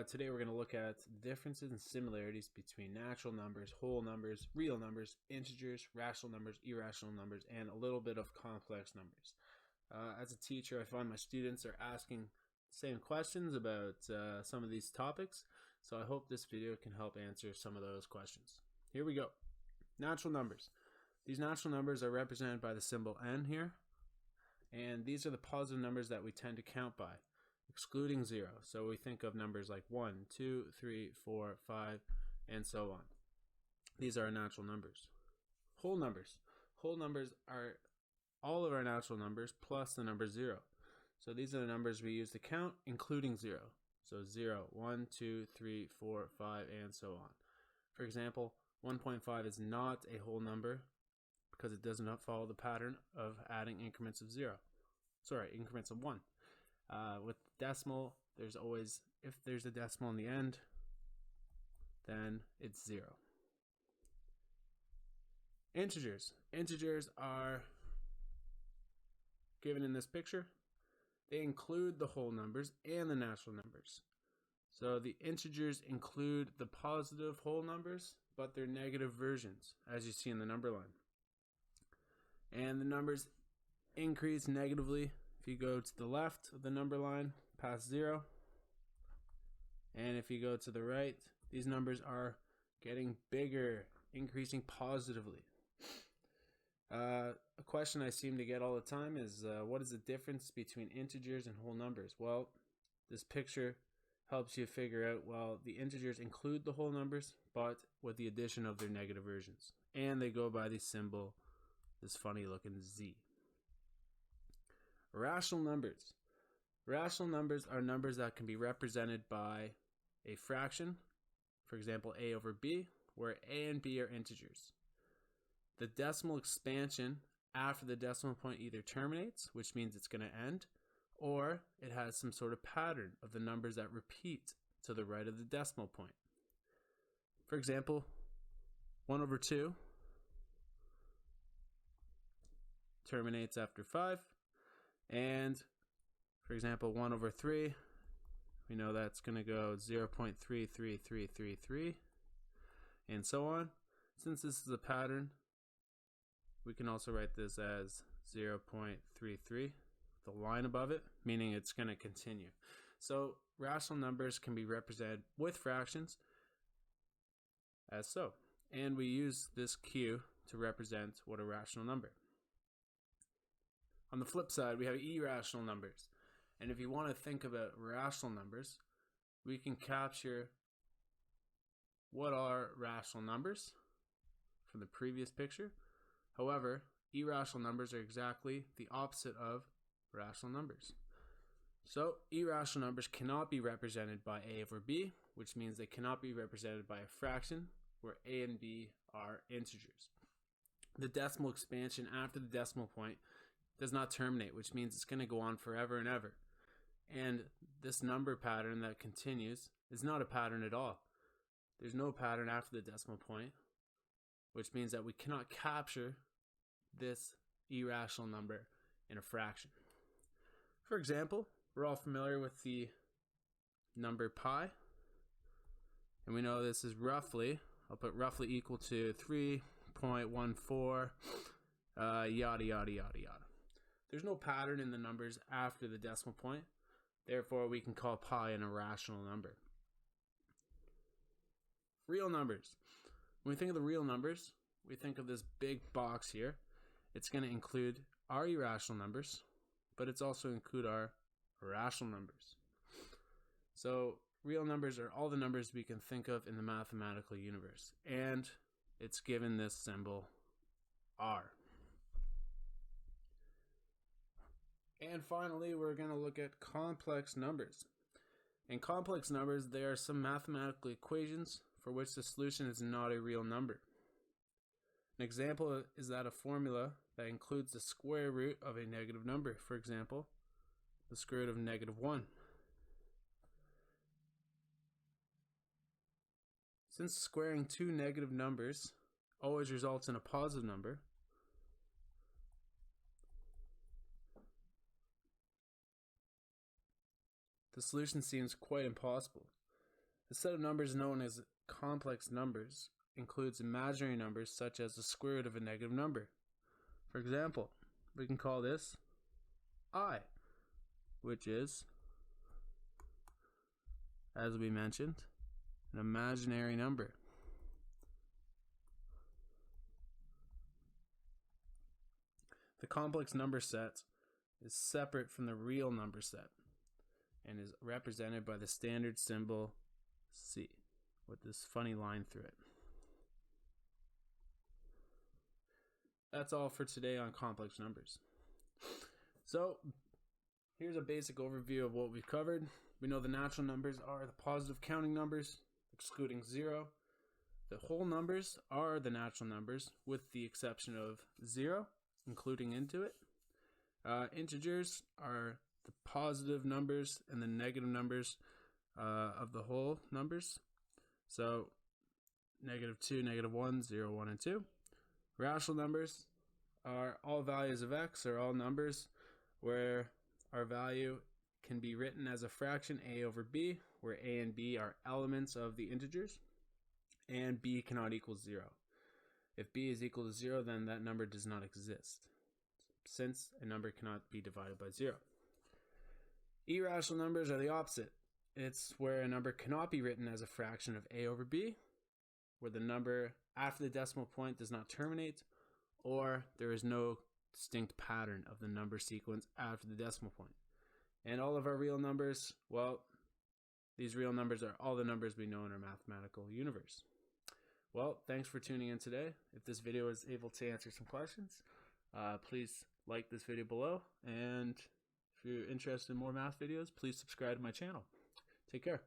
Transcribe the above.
Today we're going to look at differences and similarities between natural numbers, whole numbers, real numbers, integers, rational numbers, irrational numbers, and a little bit of complex numbers. As a teacher, I find my students are asking the same questions about some of these topics, so I hope this video can help answer some of those questions. Here we go. Natural numbers. These natural numbers are represented by the symbol n here, and these are the positive numbers that we tend to count by, excluding 0. So we think of numbers like 1, 2, 3, 4, 5, and so on. These are our natural numbers. Whole numbers. Whole numbers are all of our natural numbers plus the number 0. So these are the numbers we use to count, including 0. So 0, 1, 2, 3, 4, 5, and so on. For example, 1.5 is not a whole number because it does not follow the pattern of adding increments of 1. With decimal, there's always, if there's a decimal in the end, then it's 0. Integers. Integers are given in this picture. They include the whole numbers and the natural numbers. So the integers include the positive whole numbers, but they're negative versions, as you see in the number line. And the numbers increase negatively if you go to the left of the number line past 0. And if you go to the right, these numbers are getting bigger, increasing positively. A question I seem to get all the time is, what is the difference between integers and whole numbers? Well, this picture helps you figure out, well, the integers include the whole numbers, but with the addition of their negative versions. And they go by the symbol, this funny looking Z. Rational numbers. Rational numbers are numbers that can be represented by a fraction, for example, a over b, where a and b are integers. The decimal expansion after the decimal point either terminates, which means it's going to end, or it has some sort of pattern of the numbers that repeat to the right of the decimal point. For example, 1 over 2 terminates after 5, and for example 1 over 3, we know that's going to go 0.33333, and so on. Since this is a pattern, we can also write this as 0.33, the line above it, meaning it's going to continue. So rational numbers can be represented with fractions as so, and we use this Q to represent what a rational number. On the flip side, we have irrational numbers. And if you want to think about rational numbers, we can capture what are rational numbers from the previous picture. However, irrational numbers are exactly the opposite of rational numbers. So irrational numbers cannot be represented by a over b, which means they cannot be represented by a fraction where a and b are integers. The decimal expansion after the decimal point does not terminate, which means it's going to go on forever and ever. And this number pattern that continues is not a pattern at all. There's no pattern after the decimal point, which means that we cannot capture this irrational number in a fraction. For example, we're all familiar with the number pi, and we know this is roughly, I'll put roughly equal to 3.14, yada yada yada yada. There's no pattern in the numbers after the decimal point, therefore we can call pi an irrational number. Real numbers. When we think of the real numbers, we think of this big box here. It's going to include our irrational numbers, but it's also include our rational numbers. So real numbers are all the numbers we can think of in the mathematical universe, and it's given this symbol R. And finally, we're going to look at complex numbers. In complex numbers, there are some mathematical equations for which the solution is not a real number. An example is that a formula that includes the square root of a negative number. For example, the square root of -1. Since squaring two negative numbers always results in a positive number, the solution seems quite impossible. The set of numbers known as complex numbers includes imaginary numbers such as the square root of a negative number. For example, we can call this I, which is, as we mentioned, an imaginary number. The complex number set is separate from the real number set and is represented by the standard symbol C with this funny line through it. That's all for today on complex numbers. So here's a basic overview of what we've covered. We know the natural numbers are the positive counting numbers, excluding 0. The whole numbers are the natural numbers, with the exception of 0, including into it. Integers are the positive numbers and the negative numbers of the whole numbers. So -2, -1, 0, 1, and 2. Rational numbers are all values of x, or all numbers where our value can be written as a fraction a over b, where a and b are elements of the integers, and b cannot equal 0. If b is equal to 0, then that number does not exist, since a number cannot be divided by 0. Irrational numbers are the opposite. It's where a number cannot be written as a fraction of a over b, where the number after the decimal point does not terminate, or there is no distinct pattern of the number sequence after the decimal point. And all of our real numbers, well, these real numbers are all the numbers we know in our mathematical universe. Well, thanks for tuning in today. If this video was able to answer some questions, please like this video below. And if you're interested in more math videos, please subscribe to my channel. Take care.